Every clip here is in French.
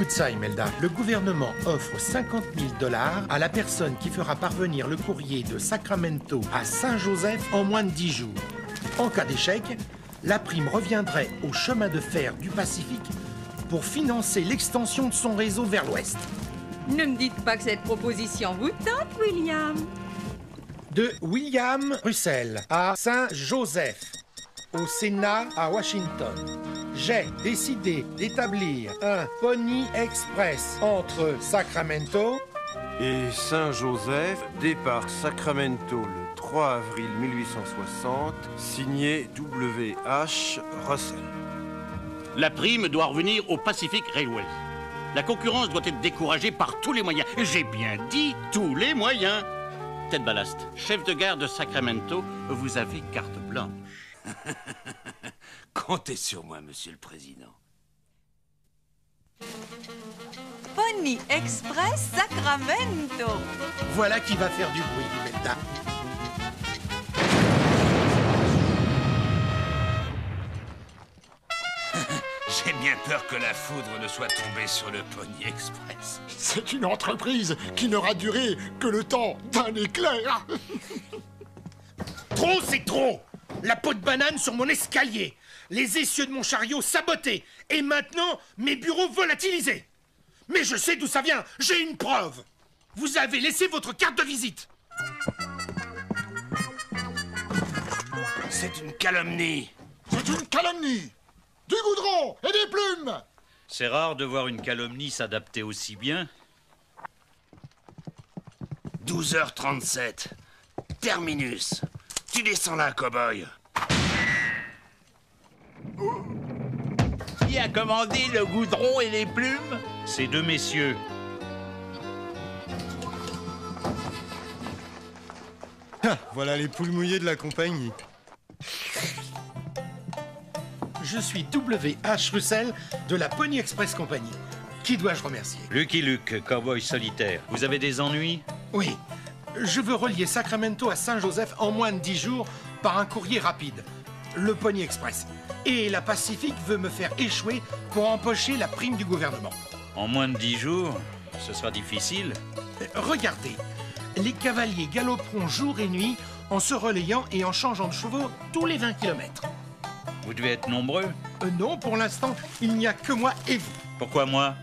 Écoute ça, Imelda. Le gouvernement offre 50 000 $ à la personne qui fera parvenir le courrier de Sacramento à Saint-Joseph en moins de 10 jours. En cas d'échec, la prime reviendrait au chemin de fer du Pacifique pour financer l'extension de son réseau vers l'ouest. Ne me dites pas que cette proposition vous tente, William. De William Russell à Saint-Joseph, au Sénat à Washington. J'ai décidé d'établir un Pony Express entre Sacramento et Saint-Joseph, départ Sacramento le 3 avril 1860, signé W.H. Russell. La prime doit revenir au Pacific Railways. La concurrence doit être découragée par tous les moyens. J'ai bien dit tous les moyens. Ted Ballast, chef de gare de Sacramento, vous avez carte blanche. Comptez sur moi, Monsieur le Président. Pony Express Sacramento. Voilà qui va faire du bruit, Imelda. J'ai bien peur que la foudre ne soit tombée sur le Pony Express. C'est une entreprise qui n'aura duré que le temps d'un éclair. Trop, c'est trop! La peau de banane sur mon escalier, les essieux de mon chariot sabotés, et maintenant, mes bureaux volatilisés. Mais je sais d'où ça vient, j'ai une preuve. Vous avez laissé votre carte de visite. C'est une calomnie. C'est une calomnie. Du goudron et des plumes. C'est rare de voir une calomnie s'adapter aussi bien. 12h37. Terminus. Tu descends là, cow-boy. Qui a commandé le goudron et les plumes? Ces deux messieurs. Ah, voilà les poules mouillées de la compagnie. Je suis W.H. Russell de la Pony Express Company. Qui dois-je remercier? Lucky Luke, cowboy solitaire. Vous avez des ennuis? Oui. Je veux relier Sacramento à Saint-Joseph en moins de 10 jours par un courrier rapide. Le Pony Express. Et la Pacifique veut me faire échouer pour empocher la prime du gouvernement. En moins de 10 jours, ce sera difficile. Regardez, les cavaliers galoperont jour et nuit en se relayant et en changeant de chevaux tous les 20 km. Vous devez être nombreux? Non, pour l'instant, il n'y a que moi et vous. Pourquoi moi?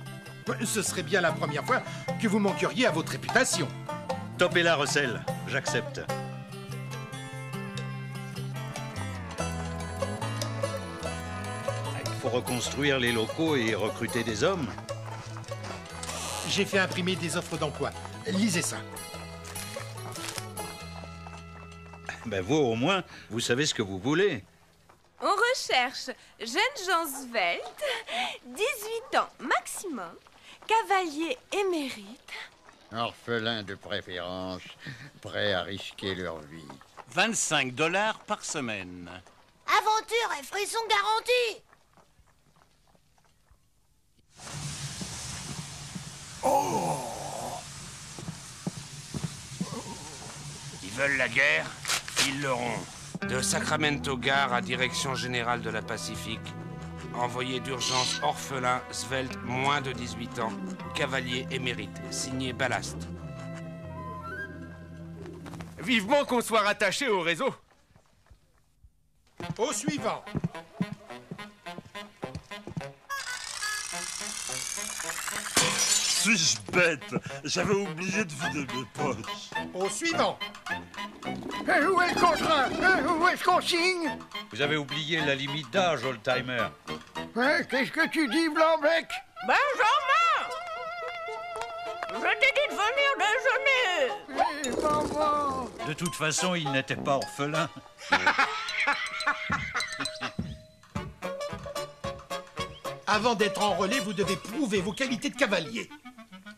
Ce serait bien la première fois que vous manqueriez à votre réputation. Topez-la, Russell. J'accepte. Il faut reconstruire les locaux et recruter des hommes. J'ai fait imprimer des offres d'emploi. Lisez ça. Ben vous, au moins, vous savez ce que vous voulez. On recherche jeunes gens sveltes, 18 ans maximum, cavaliers émérites. Orphelins de préférence, prêts à risquer leur vie. 25 $ par semaine. Aventure et frissons garantis. Oh! Ils veulent la guerre, ils l'auront. De Sacramento Gare à Direction Générale de la Pacifique. Envoyé d'urgence orphelin, svelte, moins de 18 ans. Cavalier émérite, signé Ballast. Vivement qu'on soit rattaché au réseau. Au suivant. Suis-je bête? J'avais oublié de vider mes poches. Au suivant. Où est le contrat? Où est-ce qu'on signe? Vous avez oublié la limite d'âge, old-timer. Qu'est-ce que tu dis, Blanc-Bec? Benjamin! Je t'ai dit de venir déjeuner. Maman! De toute façon, il n'était pas orphelin. Avant d'être enrôlé, vous devez prouver vos qualités de cavalier.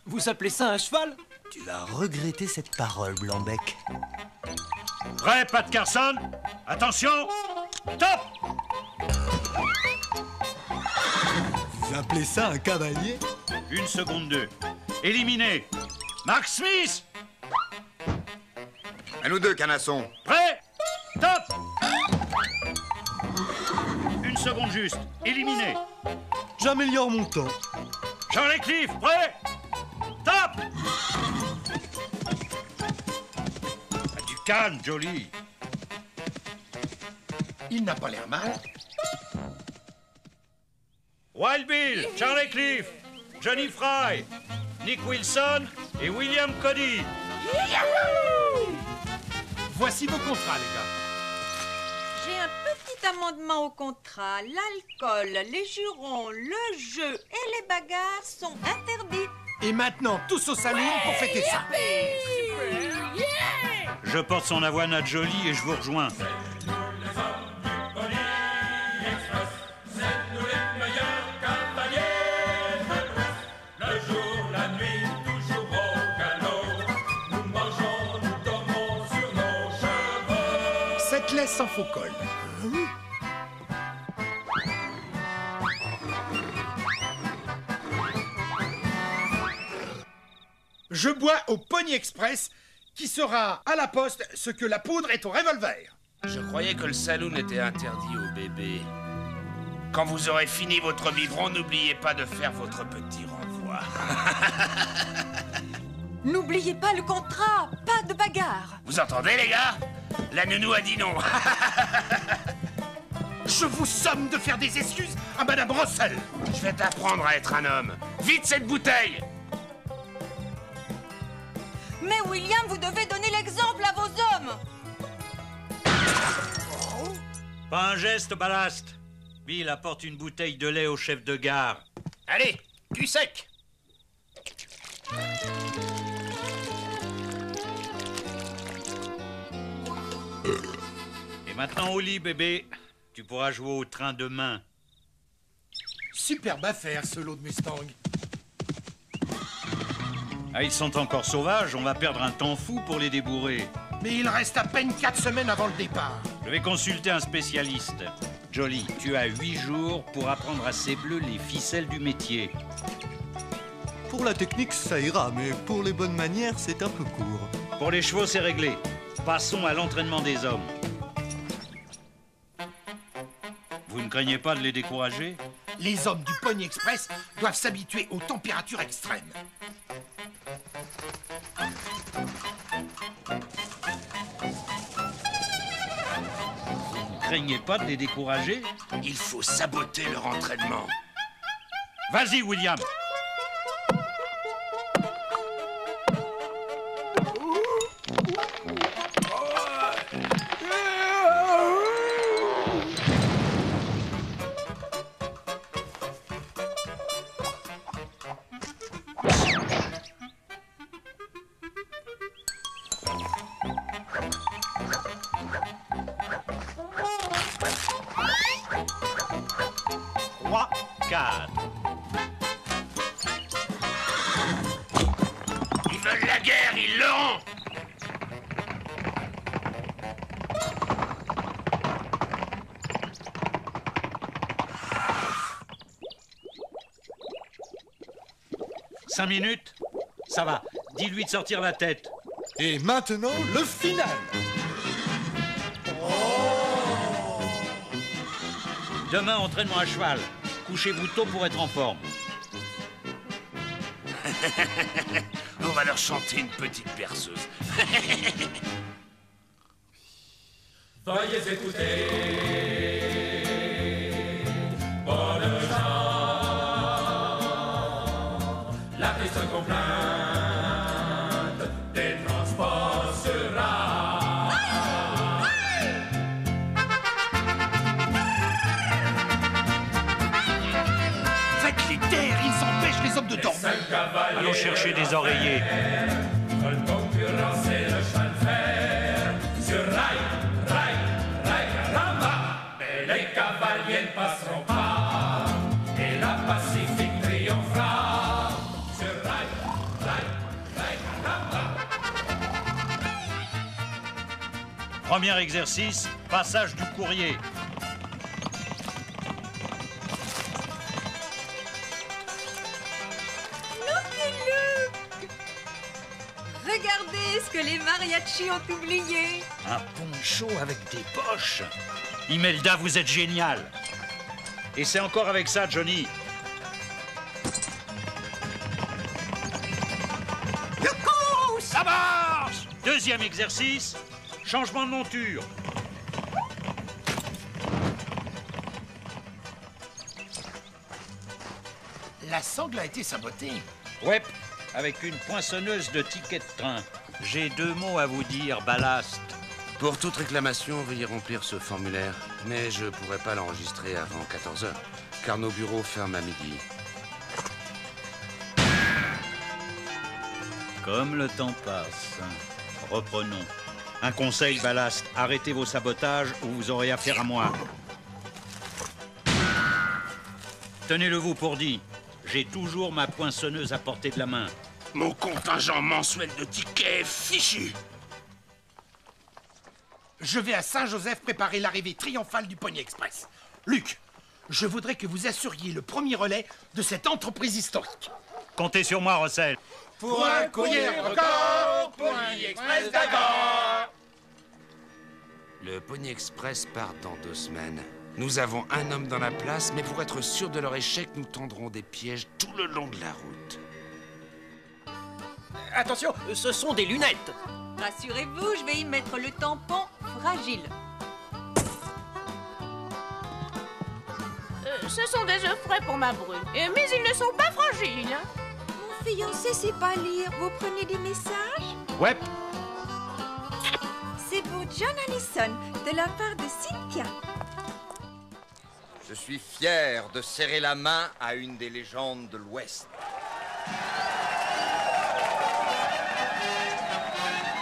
Vous appelez ça un cheval? Tu vas regretter cette parole, Blanc-Bec. Prêt, Pat Carson? Attention! Top! Vous appelez ça un cavalier? 1 seconde 2. Éliminé. Mark Smith! À nous deux, canasson. Prêt? Top! 1 seconde juste. Éliminé. J'améliore mon temps. Charlie Cliff, prêt? Top! Du calme, Jolie. Il n'a pas l'air mal. Wild Bill, Charlie Cliff, Johnny Fry, Nick Wilson et William Cody. Voici vos contrats, les gars. J'ai un petit amendement au contrat. L'alcool, les jurons, le jeu et les bagarres sont interdits. Et maintenant, tous au saloon pour fêter ça. Je porte son avoine à Jolie et je vous rejoins. Cette laisse sans faux col. Je bois au Pony Express, qui sera à la poste ce que la poudre est au revolver. Je croyais que le saloon était interdit aux bébés. Quand vous aurez fini votre biberon, n'oubliez pas de faire votre petit renvoi. N'oubliez pas le contrat, pas de bagarre. Vous entendez, les gars? La nounou a dit non. Je vous somme de faire des excuses à Madame Russell. Je vais t'apprendre à être un homme. Vite cette bouteille! Mais William, vous devez donner l'exemple à vos hommes. Pas un geste, Ballast. Bill apporte une bouteille de lait au chef de gare. Allez, cul sec. Et maintenant au lit, bébé. Tu pourras jouer au train demain. Superbe affaire, ce lot de Mustang. Ah, ils sont encore sauvages, on va perdre un temps fou pour les débourrer. Mais il reste à peine 4 semaines avant le départ. Je vais consulter un spécialiste. Jolie, tu as 8 jours pour apprendre à ces bleus les ficelles du métier. Pour la technique, ça ira, mais pour les bonnes manières, c'est un peu court. Pour les chevaux, c'est réglé. Passons à l'entraînement des hommes. Vous ne craignez pas de les décourager? Les hommes du Pony Express doivent s'habituer aux températures extrêmes. Vous ne craignez pas de les décourager? Il faut saboter leur entraînement. Vas-y, William. Ils veulent la guerre, ils l'auront. Cinq minutes? Ça va. Dis-lui de sortir la tête. Et maintenant, le final. Demain, entraînement à cheval. Couchez-vous tôt pour être en forme. On va leur chanter une petite berceuse. Veuillez écouter, bonnes gens, la triste complainte des transports sur rail. Faites-les taire, ils empêchent les hommes de dormir. Allons chercher des oreillers. Veulent concurrencer le chemin de fer sur rail, rail, rail, caramba. Mais les cavaliers ne passeront pas et la Pacifique triomphera sur rail, rail, rail, caramba. Premier exercice, passage du courrier. Regardez ce que les mariachis ont oublié. Un poncho avec des poches. Imelda, vous êtes génial. Et c'est encore avec ça, Johnny. Deuxième exercice, changement de monture. La sangle a été sabotée. Ouais, avec une poinçonneuse de tickets de train. J'ai 2 mots à vous dire, ballast. Pour toute réclamation, veuillez remplir ce formulaire. Mais je pourrai pas l'enregistrer avant 14 h, car nos bureaux ferment à midi. Comme le temps passe. Reprenons. Un conseil, ballast. Arrêtez vos sabotages ou vous aurez affaire à moi. Tenez-le vous pour dit. J'ai toujours ma poinçonneuse à portée de la main. Mon contingent mensuel de tickets est fichu. Je vais à Saint-Joseph préparer l'arrivée triomphale du Pony Express. Luc, je voudrais que vous assuriez le premier relais de cette entreprise historique. Comptez sur moi, Russell. Pour un courrier record, Pony Express d'accord. Le Pony Express part dans 2 semaines. Nous avons un homme dans la place, mais pour être sûr de leur échec, nous tendrons des pièges tout le long de la route. Attention, ce sont des lunettes. Rassurez-vous, je vais y mettre le tampon fragile. Ce sont des œufs frais pour ma brune. Mais ils ne sont pas fragiles. Mon fiancé sait pas lire. Vous prenez des messages? Ouais. C'est pour John Allison, de la part de Cynthia. Je suis fier de serrer la main à une des légendes de l'Ouest.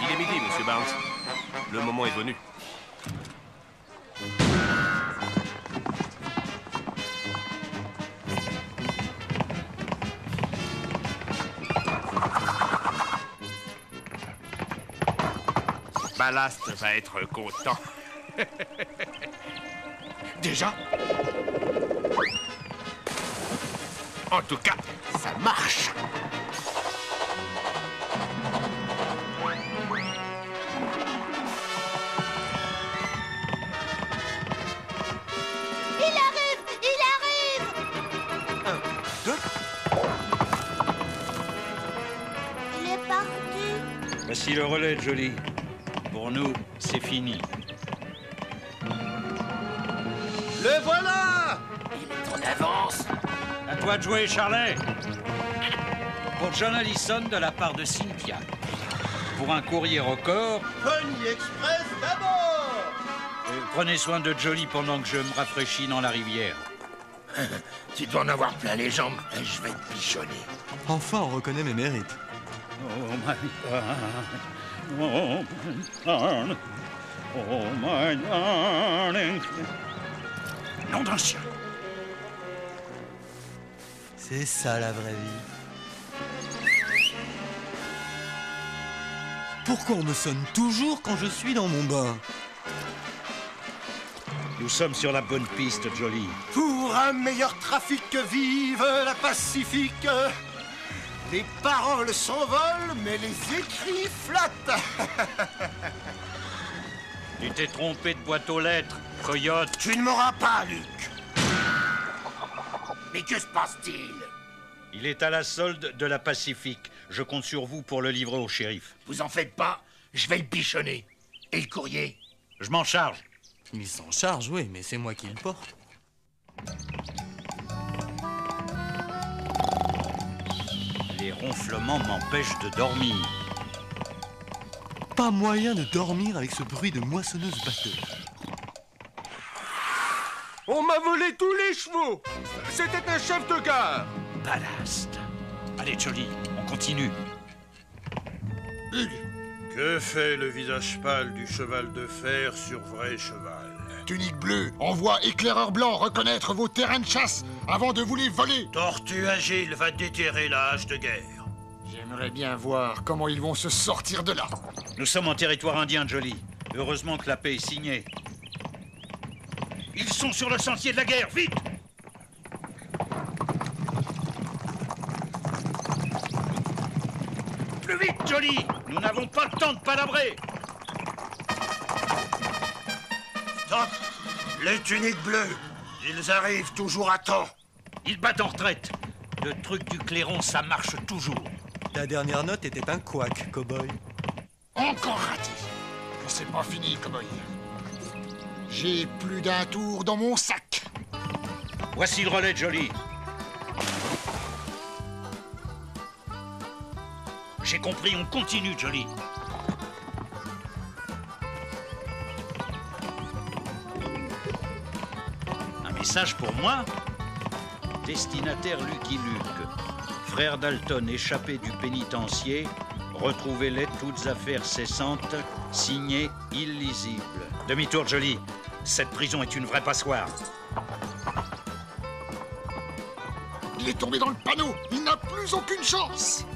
Il est midi, Monsieur Barnes. Le moment est venu. Ballast va être content. Déjà? En tout cas, ça marche. Il arrive. 1, 2. Il est parti. Voici le relais, Jolie. Pour nous, c'est fini. Le voilà! Il est en avance. À toi de jouer, Charlet. Pour John Allison, de la part de Cynthia. Pour un courrier record. Pony Express d'abord! Prenez soin de Jolie pendant que je me rafraîchis dans la rivière. Tu dois en avoir plein les jambes. Je vais te pichonner. Enfin, on reconnaît mes mérites. Oh my God. Oh my darling. Oh my darling. Nom d'un chien. C'est ça la vraie vie. Pourquoi on me sonne toujours quand je suis dans mon bain? Nous sommes sur la bonne piste, Jolie. Pour un meilleur trafic, vive la Pacifique. Les paroles s'envolent, mais les écrits flattent. Tu t'es trompé de boîte aux lettres, coyote. Tu ne m'auras pas, Luc. Mais que se passe-t-il? Il est à la solde de la Pacifique. Je compte sur vous pour le livrer au shérif. Vous en faites pas, je vais le pichonner. Et le courrier? Je m'en charge. Il s'en charge, oui, mais c'est moi qui le porte. Les ronflements m'empêchent de dormir. Pas moyen de dormir avec ce bruit de moissonneuse batteuse. On m'a volé tous les chevaux. C'était un chef de gare. Ballast. Allez, Jolie, on continue. Que fait le visage pâle du cheval de fer sur vrai cheval? Tunique bleue, envoie éclaireur blanc reconnaître vos terrains de chasse avant de vous les voler. Tortue agile va déterrer la hache de guerre. J'aimerais bien voir comment ils vont se sortir de là. Nous sommes en territoire indien, Jolie. Heureusement que la paix est signée. Ils sont sur le sentier de la guerre, vite! Plus vite, Jolie! Nous n'avons pas le temps de palabrer! Stop! Les tuniques bleues! Ils arrivent toujours à temps! Ils battent en retraite. Le truc du clairon, ça marche toujours. Ta dernière note était un couac, cow-boy. Encore raté. Mais c'est pas fini, cowboy. J'ai plus d'un tour dans mon sac. Voici le relais de Joly. J'ai compris, on continue, Joly. Un message pour moi? Destinataire Lucky Luke. Frère Dalton échappé du pénitencier. Retrouvez-les toutes affaires cessantes. Signé illisible. Demi-tour, Joly. Cette prison est une vraie passoire. Il est tombé dans le panneau. Il n'a plus aucune chance.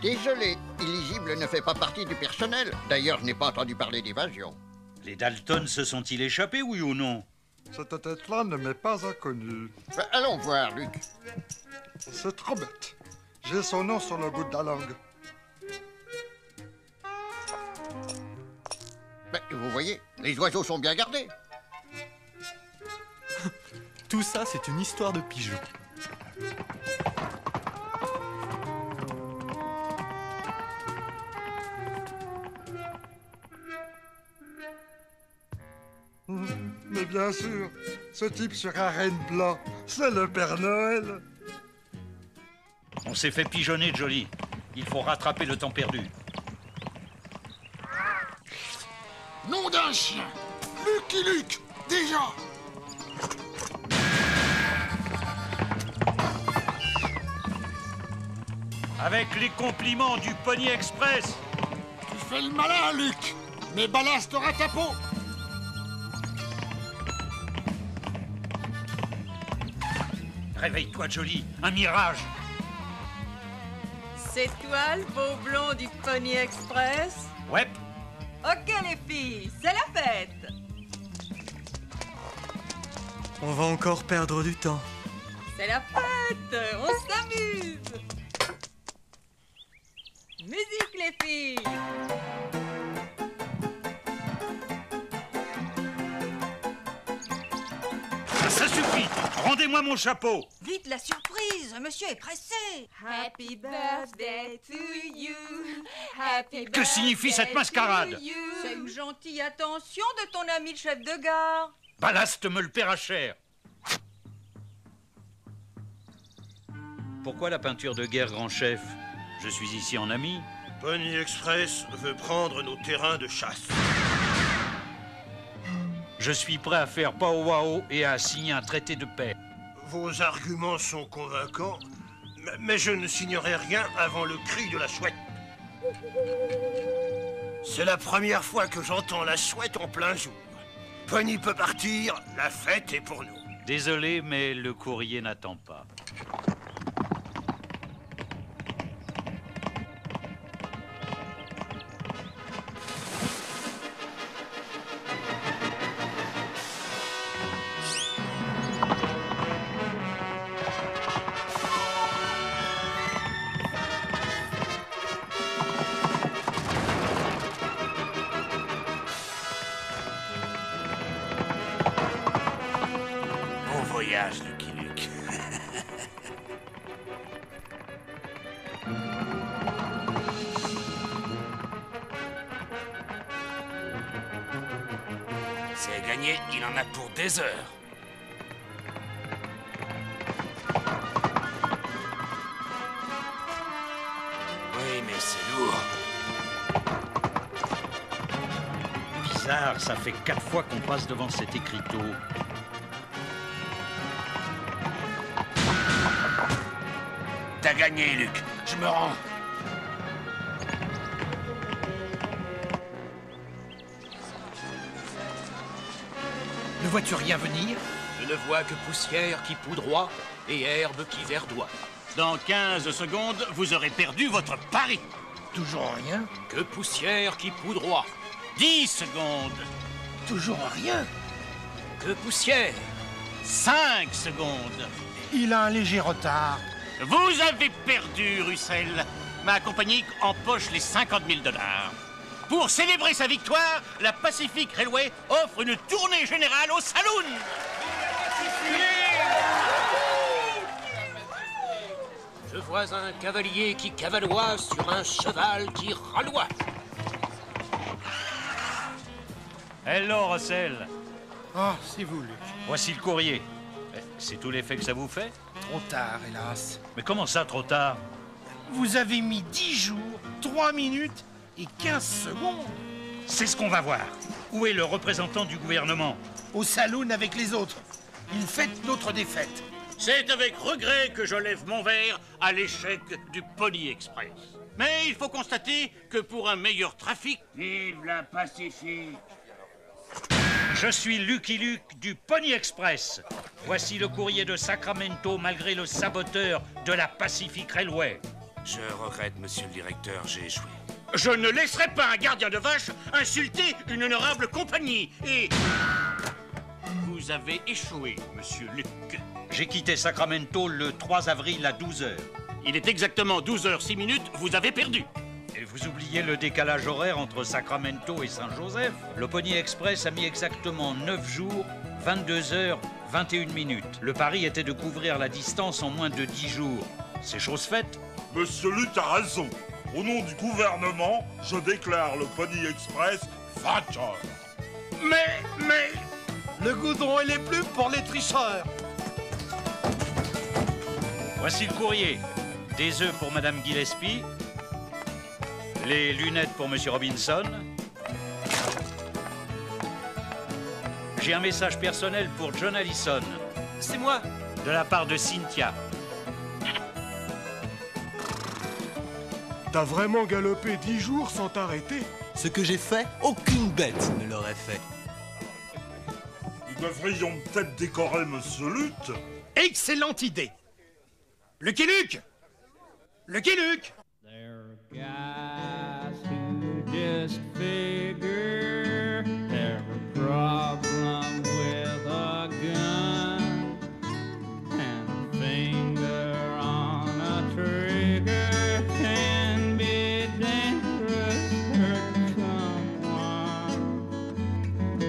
Désolé, illisible ne fait pas partie du personnel. D'ailleurs, je n'ai pas entendu parler d'évasion. Les Dalton se sont-ils échappés, oui ou non? Cette tête-là ne m'est pas inconnue. Allons voir, Luc. C'est trop bête. J'ai son nom sur le bout de la langue. Ben, vous voyez, les oiseaux sont bien gardés. Tout ça, c'est une histoire de pigeons. Mais bien sûr, ce type sur un renne blanc, c'est le Père Noël. On s'est fait pigeonner, Joly. Il faut rattraper le temps perdu. Nom d'un chien. Lucky Luke, déjà. Avec les compliments du Pony Express. Tu fais le malin, Luc. Mais ballastera ta peau. Réveille-toi, Joly. Un mirage. C'est toi le beau blond du Pony Express? Ouais. Ok les filles, c'est la fête. On va encore perdre du temps. C'est la fête, on s'amuse. Musique les filles. Ça suffit. Rendez-moi mon chapeau. Vite la surprise, monsieur est pressé. Happy birthday to you. Happy Que signifie cette mascarade? C'est une gentille attention de ton ami le chef de gare. Ballast me le paiera cher. Pourquoi la peinture de guerre, grand chef? Je suis ici en ami. Pony Express veut prendre nos terrains de chasse. Je suis prêt à faire powwow et à signer un traité de paix. Vos arguments sont convaincants, mais je ne signerai rien avant le cri de la chouette. C'est la première fois que j'entends la chouette en plein jour. Pony peut partir, la fête est pour nous. Désolé, mais le courrier n'attend pas. Bon voyage, Lucky Luke. C'est gagné, il en a pour des heures. Oui, mais c'est lourd. Bizarre, ça fait 4 fois qu'on passe devant cet écriteau. T'as gagné, Luc. Je me rends. Ne vois-tu rien venir? Je ne vois que poussière qui poudroie et herbe qui verdoie. Dans 15 secondes, vous aurez perdu votre pari. Toujours rien? Que poussière qui poudroie. 10 secondes. Toujours rien? Que poussière. 5 secondes. Il a un léger retard. Vous avez perdu, Russell. Ma compagnie empoche les 50 000 $. Pour célébrer sa victoire, la Pacific Railway offre une tournée générale au saloon. Je vois un cavalier qui cavaloie sur un cheval qui raloie. Hello, Russell. Ah, c'est vous, Luc. Voici le courrier. C'est tout l'effet que ça vous fait? Trop tard, hélas. Mais comment ça, trop tard? Vous avez mis 10 jours, 3 minutes et 15 secondes. C'est ce qu'on va voir. Où est le représentant du gouvernement? Au saloon avec les autres. Il fête notre défaite. C'est avec regret que je lève mon verre à l'échec du Pony Express. Mais il faut constater que pour un meilleur trafic... Vive la Pacifique! Je suis Lucky Luke du Pony Express. Voici le courrier de Sacramento malgré le saboteur de la Pacific Railway. Je regrette, monsieur le directeur, j'ai échoué. Je ne laisserai pas un gardien de vache insulter une honorable compagnie. Et... vous avez échoué, monsieur Luc. J'ai quitté Sacramento le 3 avril à 12h. Il est exactement 12h06, vous avez perdu. Et vous oubliez le décalage horaire entre Sacramento et Saint-Joseph. Le Pony Express a mis exactement 9 jours, 22h21. Le pari était de couvrir la distance en moins de 10 jours. C'est chose faite. Monsieur Luc a raison. Au nom du gouvernement, je déclare le Pony Express vainqueur. Mais... le goudron et les plumes pour les tricheurs. Voici le courrier. Des œufs pour Madame Gillespie. Les lunettes pour Monsieur Robinson. J'ai un message personnel pour John Allison. C'est moi. De la part de Cynthia. T'as vraiment galopé 10 jours sans t'arrêter? Ce que j'ai fait, aucune bête ne l'aurait fait. Nous devrions peut-être décorer Monsieur Luc. Excellente idée. Lucky Luke! Lucky Luke! Guys who just figure they're a problem with a gun and a finger on a trigger can be dangerous for someone,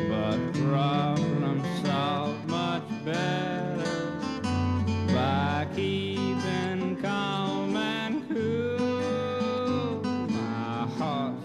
but problems solved much better by keeping calm and cool. My horse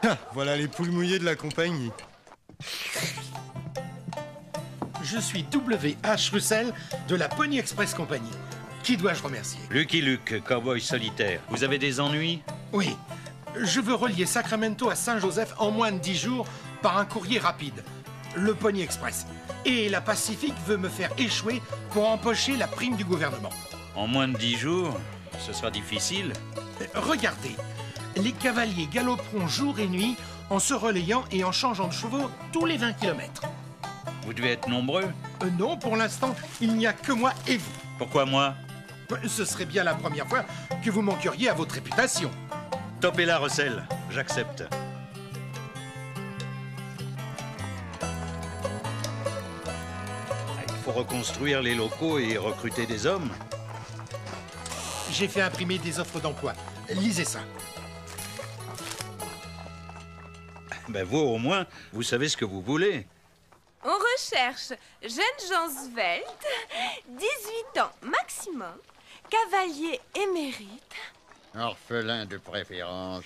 Ah, voilà les poules mouillées de la compagnie. Je suis W.H. Russell de la Pony Express Company. Qui dois-je remercier? Lucky Luke, cowboy solitaire. Vous avez des ennuis? Oui. Je veux relier Sacramento à Saint-Joseph en moins de 10 jours par un courrier rapide. Le Pony Express. Et la Pacific veut me faire échouer pour empocher la prime du gouvernement. En moins de 10 jours, ce sera difficile. Regardez, les cavaliers galoperont jour et nuit en se relayant et en changeant de chevaux tous les 20 km. Vous devez être nombreux? Non, pour l'instant, il n'y a que moi et vous. Pourquoi moi? Ce serait bien la première fois que vous manqueriez à votre réputation. Topez-la, Russell. J'accepte. Il faut reconstruire les locaux et recruter des hommes. J'ai fait imprimer des offres d'emploi. Lisez ça. Ben vous, au moins, vous savez ce que vous voulez. On recherche jeunes gens sveltes, 18 ans maximum, cavaliers émérites. Orphelins de préférence,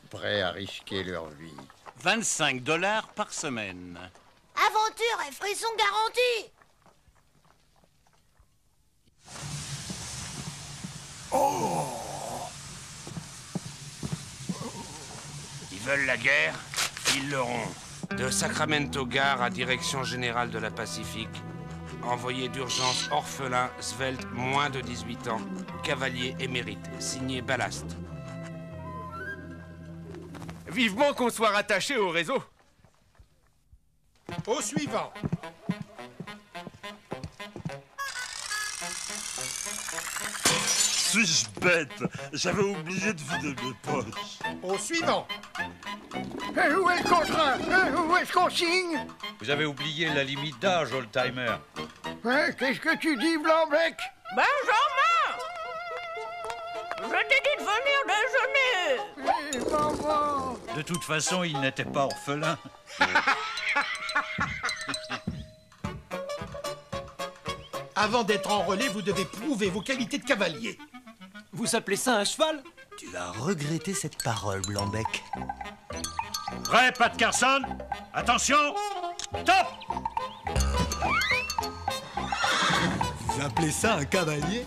prêts à risquer leur vie. 25 $ par semaine. Aventure et frissons garantis. Oh! Ils veulent la guerre, ils l'auront. De Sacramento Gare à direction générale de la Pacifique. Envoyé d'urgence orphelin, svelte, moins de 18 ans. Cavalier émérite. Signé Ballast. Vivement qu'on soit rattaché au réseau. Au suivant. Suis-je bête? J'avais oublié de vider mes poches. Au suivant. Où est le contrat? Où est-ce qu'on signe? Vous avez oublié la limite d'âge, old-timer. Qu'est-ce que tu dis, Blanc-Bec? Benjamin! Je t'ai dit de venir déjeuner. Maman! De toute façon, il n'était pas orphelin. Avant d'être enrôlé, vous devez prouver vos qualités de cavalier. Vous appelez ça un cheval? Tu vas regretter cette parole, Blanc-Bec. Prêt, Pat Carson? Attention! Top! Vous appelez ça un cavalier?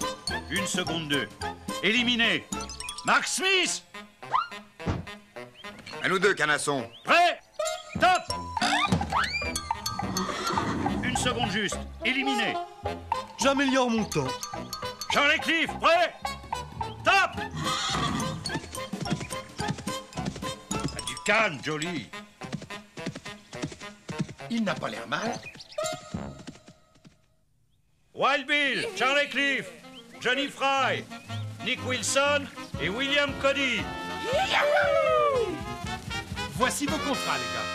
1 seconde 2. Éliminé. Mark Smith! À nous deux, canasson. Prêt? Top! 1 seconde juste. Éliminé. J'améliore mon temps. Charlie Cliff, prêt? Top! Du calme, Jolie. Il n'a pas l'air mal. Wild Bill, Charlie Cliff, Johnny Fry, Nick Wilson et William Cody. Voici vos contrats, les gars.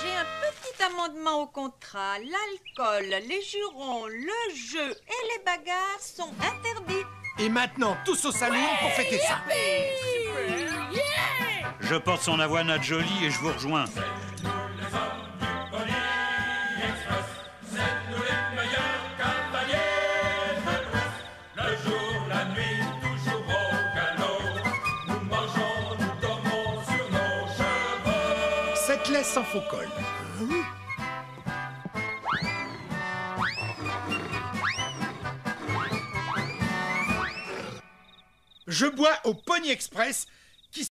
J'ai un petit amendement au contrat. L'alcool, les jurons, le jeu et les bagarres sont interdits. Et maintenant, tous au saloon pour fêter ça. Je porte son avoine à Jolie et je vous rejoins. Cette laisse sans faux col. Je bois au Pony Express qui...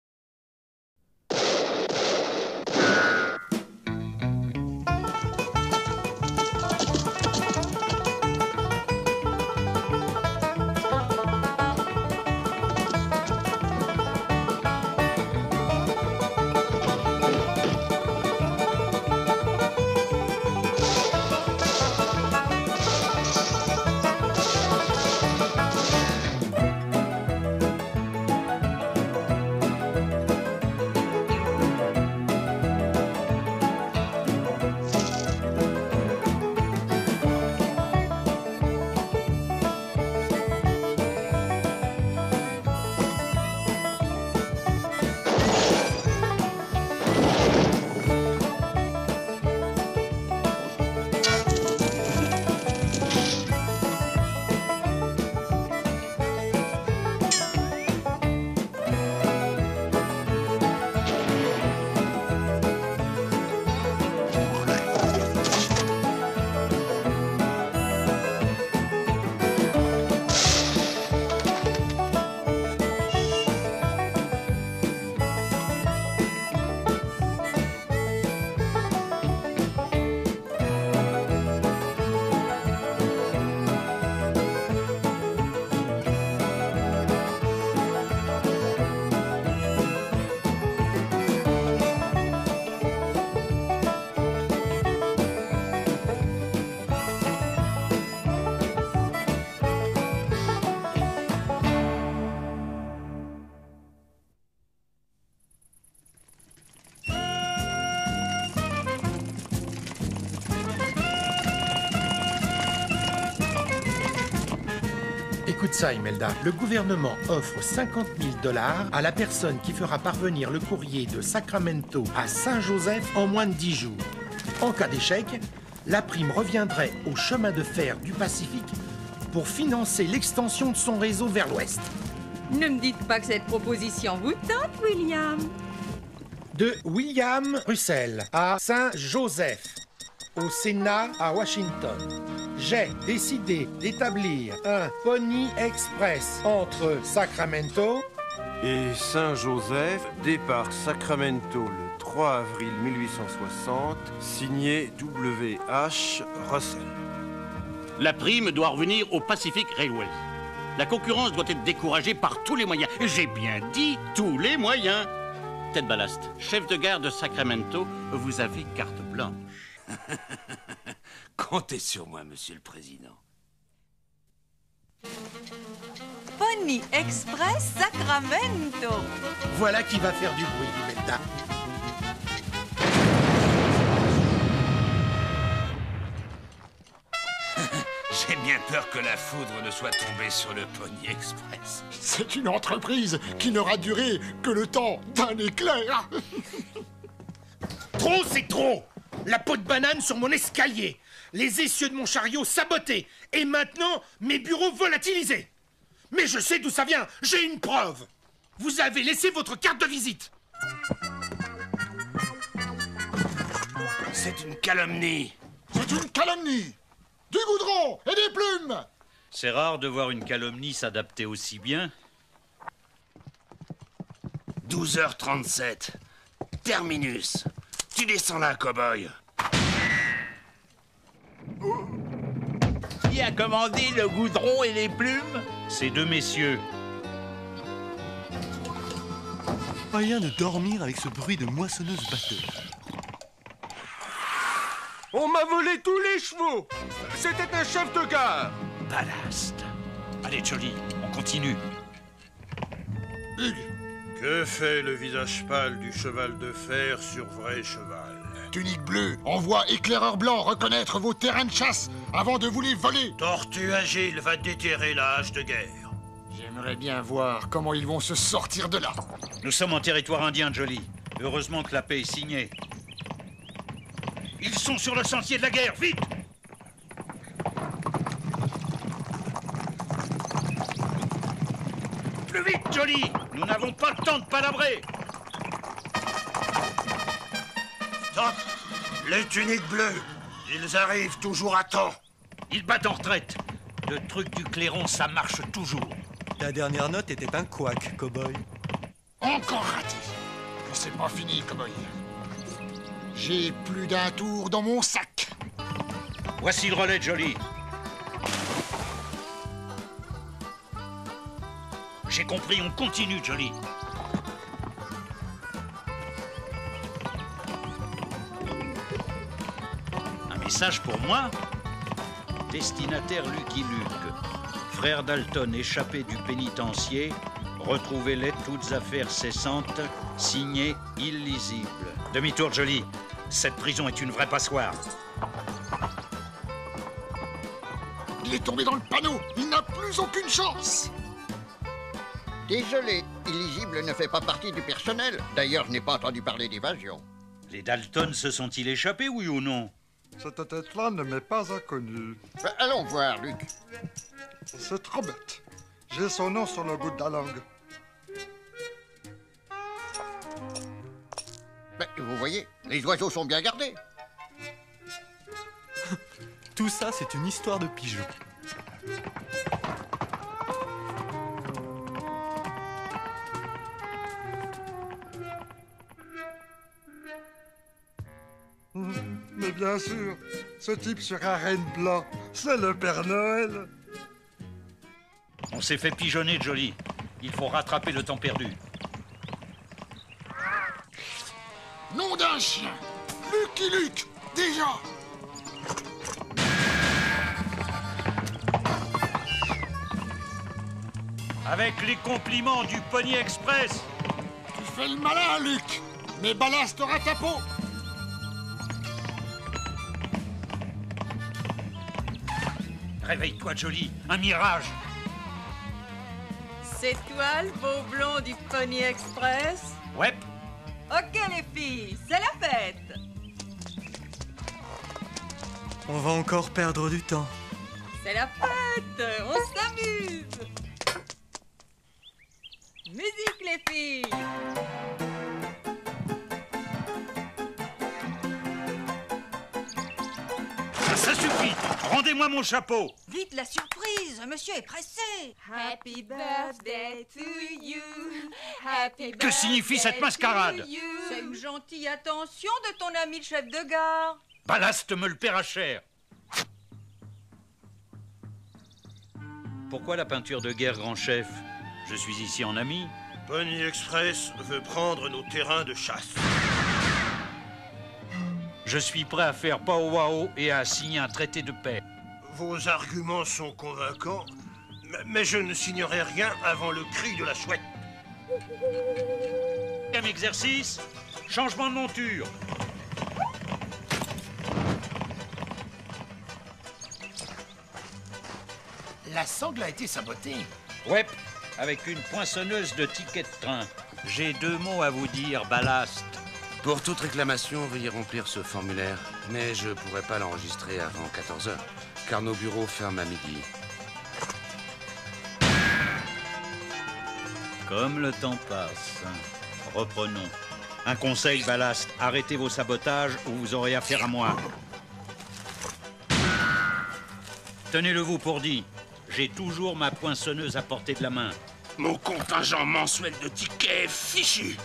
Écoute ça, Imelda. Le gouvernement offre 50 000 $ à la personne qui fera parvenir le courrier de Sacramento à Saint-Joseph en moins de 10 jours. En cas d'échec, la prime reviendrait au chemin de fer du Pacifique pour financer l'extension de son réseau vers l'ouest. Ne me dites pas que cette proposition vous tente, William. De William Russell à Saint-Joseph, au Sénat à Washington. J'ai décidé d'établir un Pony Express entre Sacramento et Saint-Joseph, départ Sacramento le 3 avril 1860, signé W.H. Russell. La prime doit revenir au Pacific Railways. La concurrence doit être découragée par tous les moyens. J'ai bien dit tous les moyens. Ted Ballast, chef de gare de Sacramento, vous avez carte blanche. Comptez sur moi, Monsieur le Président. Pony Express Sacramento. Voilà qui va faire du bruit, Imelda. J'ai bien peur que la foudre ne soit tombée sur le Pony Express. C'est une entreprise qui n'aura duré que le temps d'un éclair. Trop, c'est trop! La peau de banane sur mon escalier, les essieux de mon chariot sabotés, et maintenant, mes bureaux volatilisés. Mais je sais d'où ça vient, j'ai une preuve. Vous avez laissé votre carte de visite. C'est une calomnie. C'est une calomnie. Du goudron et des plumes. C'est rare de voir une calomnie s'adapter aussi bien. 12h37. Terminus. Tu descends là, cow-boy. Qui a commandé le goudron et les plumes? Ces deux messieurs. Moyen de dormir avec ce bruit de moissonneuse-batteuse. On m'a volé tous les chevaux. C'était un chef de gare. Ballast. Allez, Jolly, on continue. Hugues, que fait le visage pâle du cheval de fer sur vrai cheval? Tunique bleue, envoie éclaireur blanc reconnaître vos terrains de chasse avant de vous les voler. Tortue agile va déterrer la hache de guerre. J'aimerais bien voir comment ils vont se sortir de là. Nous sommes en territoire indien, Jolly. Heureusement que la paix est signée. Ils sont sur le sentier de la guerre, vite! Plus vite, Jolly! Nous n'avons pas le temps de palabrer! Stop! Les tuniques bleues, ils arrivent toujours à temps. Ils battent en retraite. Le truc du clairon, ça marche toujours. Ta dernière note était un couac, cow-boy. Encore raté. Mais c'est pas fini, cow-boy. J'ai plus d'un tour dans mon sac. Voici le relais, Jolly. J'ai compris, on continue, Jolly. Un message pour moi? Destinataire Lucky Luke. Frère Dalton échappé du pénitencier. Retrouvez les toutes affaires cessantes. Signé illisible. Demi-tour, Jolly. Cette prison est une vraie passoire. Il est tombé dans le panneau. Il n'a plus aucune chance. Désolé, illisible ne fait pas partie du personnel. D'ailleurs, je n'ai pas entendu parler d'évasion. Les Dalton se sont-ils échappés, oui ou non? Cette tête-là ne m'est pas inconnue. Ben, allons voir, Luc. C'est trop bête. J'ai son nom sur le bout de la langue. Ben, vous voyez, les oiseaux sont bien gardés. Tout ça, c'est une histoire de pigeons. Mais bien sûr, ce type sur un renne blanc, c'est le Père Noël. On s'est fait pigeonner, Jolly. Il faut rattraper le temps perdu. Nom d'un chien. Lucky Luke, déjà. Avec les compliments du Pony Express. Tu fais le malin, Luc. Mais Ballast aura ta peau. Réveille-toi, Jolly. Un mirage. C'est toi le beau blond du Pony Express? Ouais. Ok les filles, c'est la fête. On va encore perdre du temps. C'est la fête, on s'amuse. Musique les filles. Ça suffit. Rendez-moi mon chapeau. Vite la surprise, monsieur est pressé. Happy birthday to you. Happy Que signifie cette mascarade? C'est une gentille attention de ton ami le chef de gare. Ballast me le paiera cher. Pourquoi la peinture de guerre, grand chef? Je suis ici en ami. Pony Express veut prendre nos terrains de chasse. Je suis prêt à faire powwow et à signer un traité de paix. Vos arguments sont convaincants, mais je ne signerai rien avant le cri de la chouette. Deuxième exercice, changement de monture. La sangle a été sabotée. Ouais, avec une poinçonneuse de tickets de train. J'ai 2 mots à vous dire, Ballast. Pour toute réclamation, veuillez remplir ce formulaire. Mais je pourrai pas l'enregistrer avant 14h, car nos bureaux ferment à midi. Comme le temps passe. Reprenons. Un conseil, Ballast. Arrêtez vos sabotages ou vous aurez affaire à moi. Tenez-le vous pour dit. J'ai toujours ma poinçonneuse à portée de la main. Mon contingent mensuel de tickets est fichu.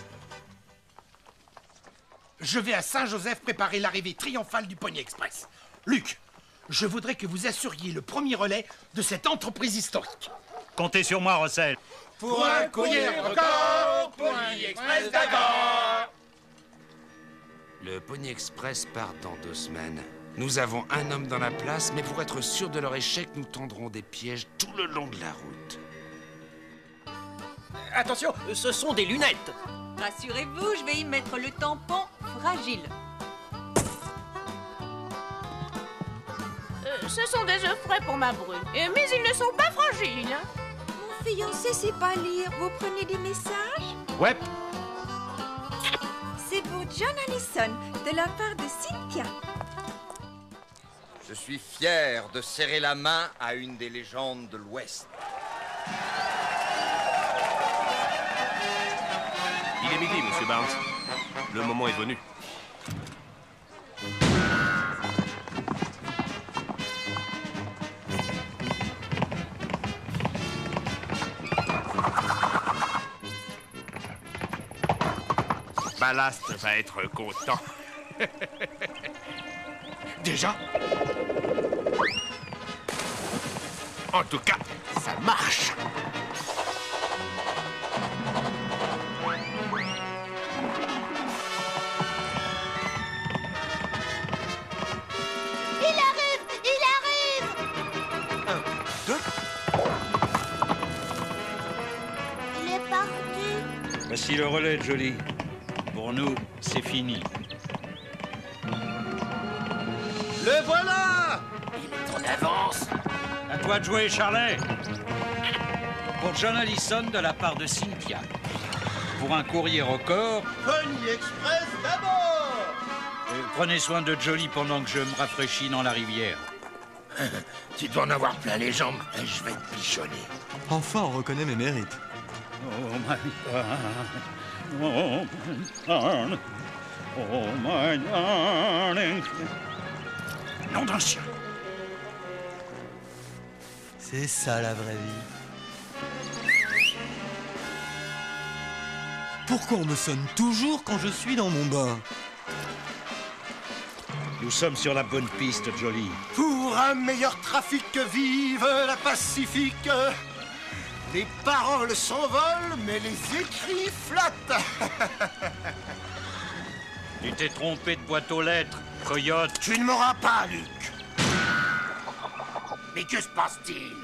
Je vais à Saint-Joseph préparer l'arrivée triomphale du Pony Express. Luc, je voudrais que vous assuriez le premier relais de cette entreprise historique. Comptez sur moi, Russell. Pour un courrier record, Pony Express d'accord. Le Pony Express part dans 2 semaines. Nous avons un homme dans la place, mais pour être sûr de leur échec, nous tendrons des pièges tout le long de la route. Attention, ce sont des lunettes. Rassurez-vous, je vais y mettre le tampon fragile. Ce sont des œufs frais pour ma brune. Mais ils ne sont pas fragiles. Hein. Mon fiancé sait pas lire. Vous prenez des messages? Ouais. C'est pour John Allison, de la part de Cynthia. Je suis fier de serrer la main à une des légendes de l'Ouest. Il est midi, monsieur Barnes. Le moment est venu. Ballast va être content. Déjà? En tout cas, ça marche. Voici le relais, Jolie. Pour nous, c'est fini. Le voilà! Il est en avance. À toi de jouer, Charlet. Pour John Allison, de la part de Cynthia. Pour un courrier record... Pony Express d'abord! Prenez soin de Jolie pendant que je me rafraîchis dans la rivière. Tu dois en avoir plein les jambes. Je vais te pichonner. Enfin, on reconnaît mes mérites. Oh my God. Oh my darling. Oh my darling. Nom d'un chien. C'est ça la vraie vie. Pourquoi on me sonne toujours quand je suis dans mon bain? Nous sommes sur la bonne piste, Jolie. Pour un meilleur trafic, vive la Pacifique. Les paroles s'envolent, mais les écrits flattent. Tu t'es trompé de boîte aux lettres, coyote. Tu ne m'auras pas, Luc. Mais que se passe-t-il?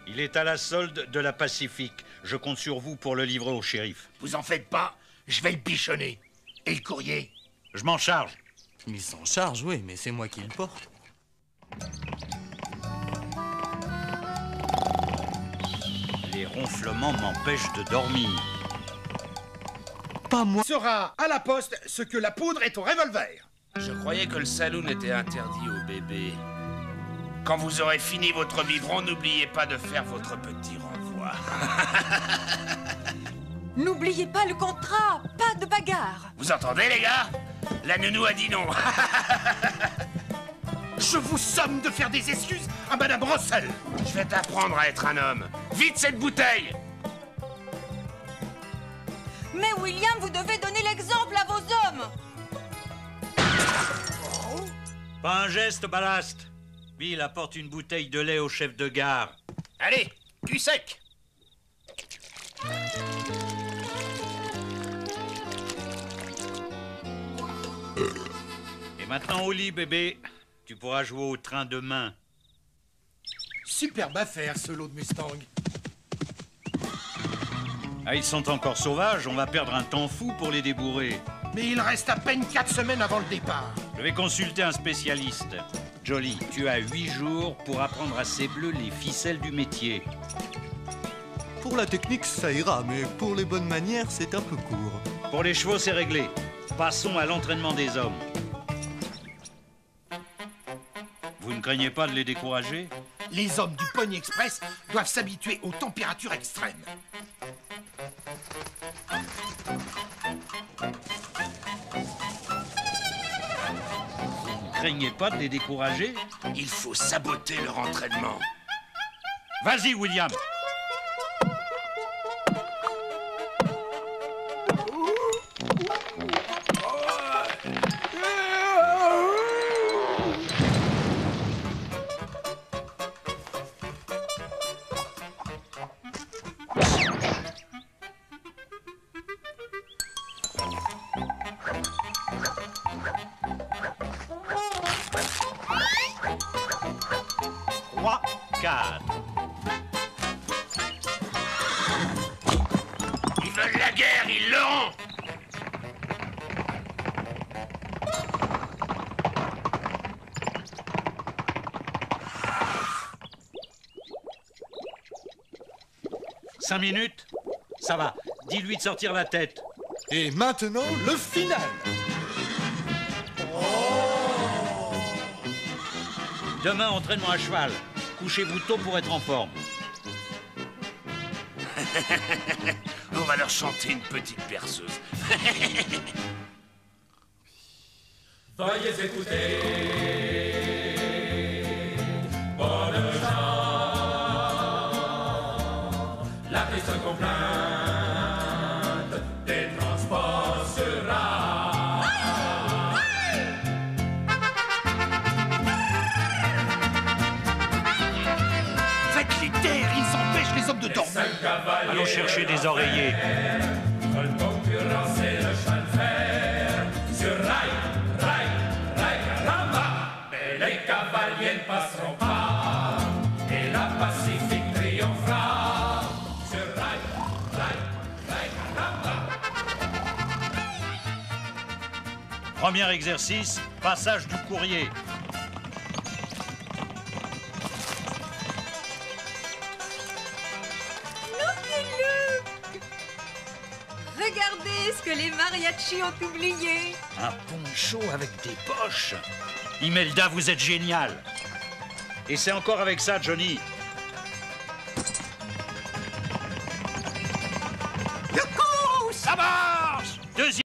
Il est à la solde de la Pacifique. Je compte sur vous pour le livrer au shérif. Vous en faites pas, je vais le bichonner. Et le courrier? Je m'en charge. Il s'en charge, oui, mais c'est moi qui le porte. Les ronflements m'empêchent de dormir. Pas moi. Sera à la poste ce que la poudre est au revolver. Je croyais que le saloon était interdit aux bébés. Quand vous aurez fini votre biberon, n'oubliez pas de faire votre petit renvoi. N'oubliez pas le contrat, pas de bagarre. Vous entendez, les gars? La nounou a dit non. Je vous somme de faire des excuses à Madame Rossel. Je vais t'apprendre à être un homme. Vite cette bouteille! Mais William, vous devez donner l'exemple à vos hommes. Pas un geste, Ballast. Bill apporte une bouteille de lait au chef de gare. Allez, cul sec. Et maintenant au lit, bébé. Tu pourras jouer au train demain. Superbe affaire, ce lot de Mustang. Ah, ils sont encore sauvages, on va perdre un temps fou pour les débourrer. Mais il reste à peine 4 semaines avant le départ. Je vais consulter un spécialiste. Jolly, tu as 8 jours pour apprendre à ces bleus les ficelles du métier. Pour la technique, ça ira, mais pour les bonnes manières, c'est un peu court. Pour les chevaux, c'est réglé. Passons à l'entraînement des hommes. Vous ne craignez pas de les décourager? Les hommes du Pony Express doivent s'habituer aux températures extrêmes. Vous ne craignez pas de les décourager? Il faut saboter leur entraînement. Vas-y, William. Ils veulent la guerre, ils l'auront. Cinq minutes? Ça va. Dis-lui de sortir la tête. Et maintenant, le final. Demain, entraînement à cheval. Couchez-vous tôt pour être en forme. On va leur chanter une petite berceuse. Veuillez écouter, bonnes gens, la triste complainte des transports sur rail. Faites-les taire, ils empêchent les hommes de dormir. Allons chercher des oreillers. Veulent concurrencer le chemin de fer sur rail, rail, rail, caramba. Mais les cavaliers ne passeront pas et la Pacifique triomphera sur rail, rail, rail, caramba. Premier exercice, passage du courrier. Regardez ce que les mariachis ont oublié. Un poncho avec des poches. Imelda, vous êtes génial. Et c'est encore avec ça, Johnny. Le coup, Ça marche! Deuxième